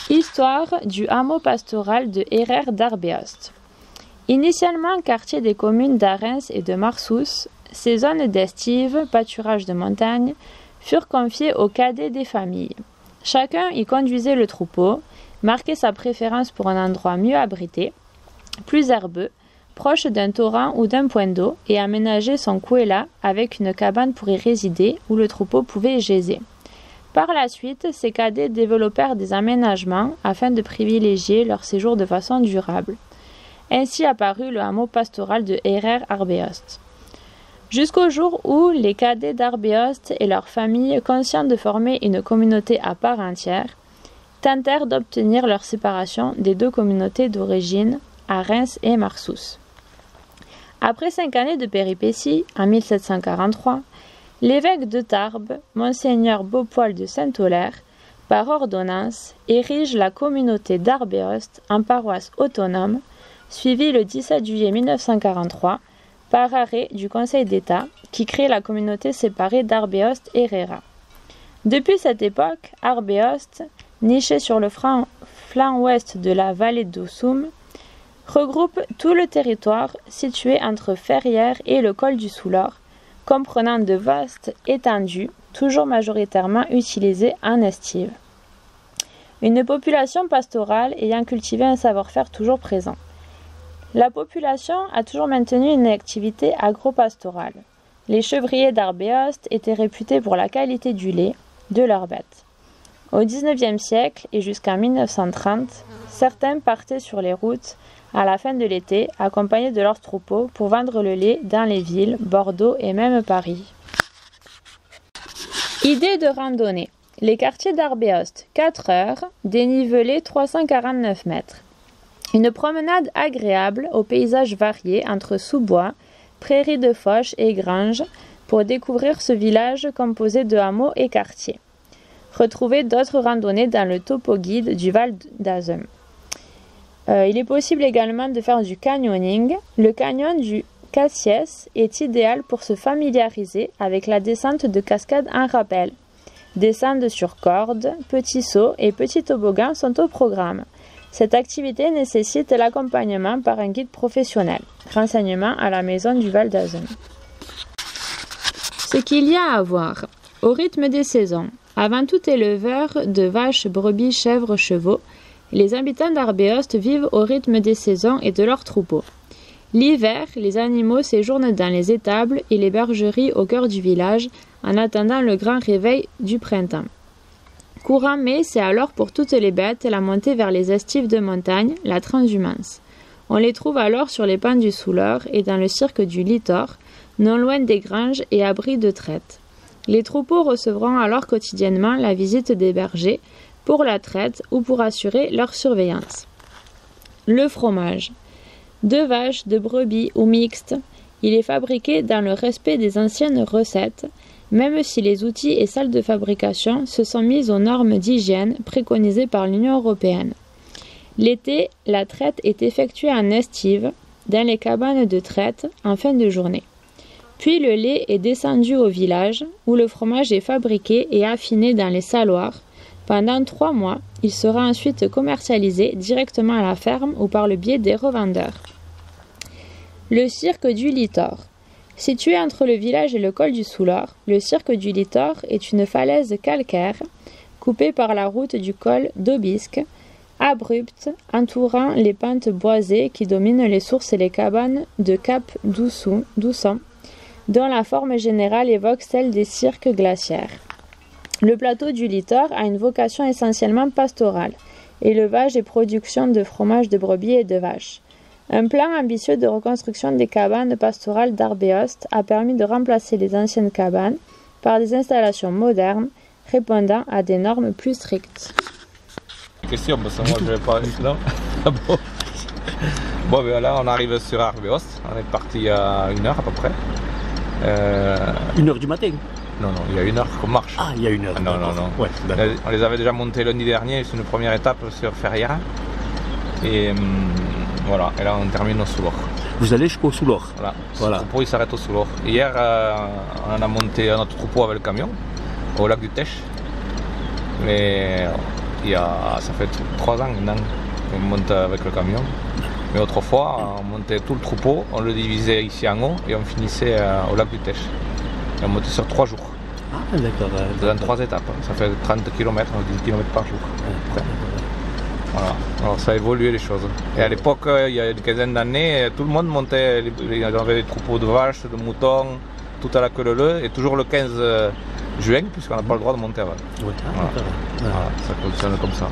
Histoire du hameau pastoral de Herrères d'Arbeost. Initialement quartier des communes d'Arens et de Marsous, ces zones d'estive, pâturage de montagne, furent confiées aux cadets des familles. Chacun y conduisait le troupeau, marquait sa préférence pour un endroit mieux abrité, plus herbeux, proche d'un torrent ou d'un point d'eau, et aménageait son couella avec une cabane pour y résider où le troupeau pouvait y geiser. Par la suite, ces cadets développèrent des aménagements afin de privilégier leur séjour de façon durable. Ainsi apparut le hameau pastoral de Herrères-Arbeost. Jusqu'au jour où les cadets d'Arbeost et leurs familles, conscients de former une communauté à part entière, tentèrent d'obtenir leur séparation des deux communautés d'origine, Arens et Marsous. Après 5 années de péripéties, en 1743, l'évêque de Tarbes, Monseigneur Beaupoil de Saint-Aulaire, par ordonnance, érige la communauté d'Arbeost en paroisse autonome, suivi le 17 juillet 1943 par arrêt du Conseil d'État qui crée la communauté séparée d'Arbeost-Herrera. Depuis cette époque, Arbeost, niché sur le flanc ouest de la vallée d'Ossum, regroupe tout le territoire situé entre Ferrières et le col du Soulor, comprenant de vastes étendues, toujours majoritairement utilisées en estive. Une population pastorale ayant cultivé un savoir-faire toujours présent. La population a toujours maintenu une activité agro-pastorale. Les chevriers d'Arbeost étaient réputés pour la qualité du lait de leurs bêtes. Au XIXe siècle et jusqu'en 1930, certains partaient sur les routes à la fin de l'été, accompagnés de leurs troupeaux pour vendre le lait dans les villes, Bordeaux et même Paris. Idée de randonnée. Les quartiers d'Arbeost, 4 heures, dénivelé 349 mètres. Une promenade agréable aux paysages variés entre sous-bois, prairies de fauche et granges pour découvrir ce village composé de hameaux et quartiers. Retrouvez d'autres randonnées dans le topo guide du Val d'Azem. Il est possible également de faire du canyoning. Le canyon du Cassiès est idéal pour se familiariser avec la descente de cascades en rappel. Descente sur corde, petits sauts et petits toboggans sont au programme. Cette activité nécessite l'accompagnement par un guide professionnel. Renseignements à la maison du Val d'Azem. Ce qu'il y a à voir. Au rythme des saisons. Avant tout éleveur de vaches, brebis, chèvres, chevaux, les habitants d'Arbeost vivent au rythme des saisons et de leurs troupeaux. L'hiver, les animaux séjournent dans les étables et les bergeries au cœur du village en attendant le grand réveil du printemps. Courant mai, c'est alors pour toutes les bêtes la montée vers les estives de montagne, la transhumance. On les trouve alors sur les pans du Soulor et dans le cirque du Litor, non loin des granges et abris de traite. Les troupeaux recevront alors quotidiennement la visite des bergers pour la traite ou pour assurer leur surveillance. Le fromage. De vaches, de brebis ou mixte, il est fabriqué dans le respect des anciennes recettes, même si les outils et salles de fabrication se sont mis aux normes d'hygiène préconisées par l'Union européenne. L'été, la traite est effectuée en estive, dans les cabanes de traite, en fin de journée. Puis le lait est descendu au village, où le fromage est fabriqué et affiné dans les saloirs. Pendant 3 mois, il sera ensuite commercialisé directement à la ferme ou par le biais des revendeurs. Le cirque du Litor. Situé entre le village et le col du Soulor, le cirque du Litor est une falaise calcaire coupée par la route du col d'Aubisque, abrupte, entourant les pentes boisées qui dominent les sources et les cabanes de Cap d'Ousson, dont la forme générale évoque celle des cirques glaciaires. Le plateau du Litor a une vocation essentiellement pastorale, élevage et production de fromage de brebis et de vaches. Un plan ambitieux de reconstruction des cabanes pastorales d'Arbeost a permis de remplacer les anciennes cabanes par des installations modernes répondant à des normes plus strictes. Question, parce que moi je vais pas là. Bon, ben là on arrive sur Arbeost, on est parti à 1h à peu près. 1h du matin? Non, il y a 1h qu'on marche. Ah, il y a 1h. Ah, non. Ouais, on les avait déjà montés lundi dernier sur une première étape sur Ferrières. Et voilà, et là on termine au Soulor. Vous allez jusqu'au Soulor? Voilà. Le troupeau il s'arrête au Soulor. Hier, on a monté notre troupeau avec le camion au lac du Tech. Mais ça fait 3 ans maintenant qu'on monte avec le camion. Mais autrefois, on montait tout le troupeau, on le divisait ici en haut et on finissait au lac du Tech. Et on montait sur 3 jours. Ah, d'accord. Dans 3 étapes. Ça fait 30 km, 10 km par jour. Voilà. Alors ça a évolué les choses. Et à l'époque, il y a une quinzaine d'années, tout le monde montait, il y avait des troupeaux de vaches, de moutons, tout à la queue leu, et toujours le 15 juin, puisqu'on n'a pas le droit de monter avant. Ouais. Voilà. Ça fonctionne comme ça.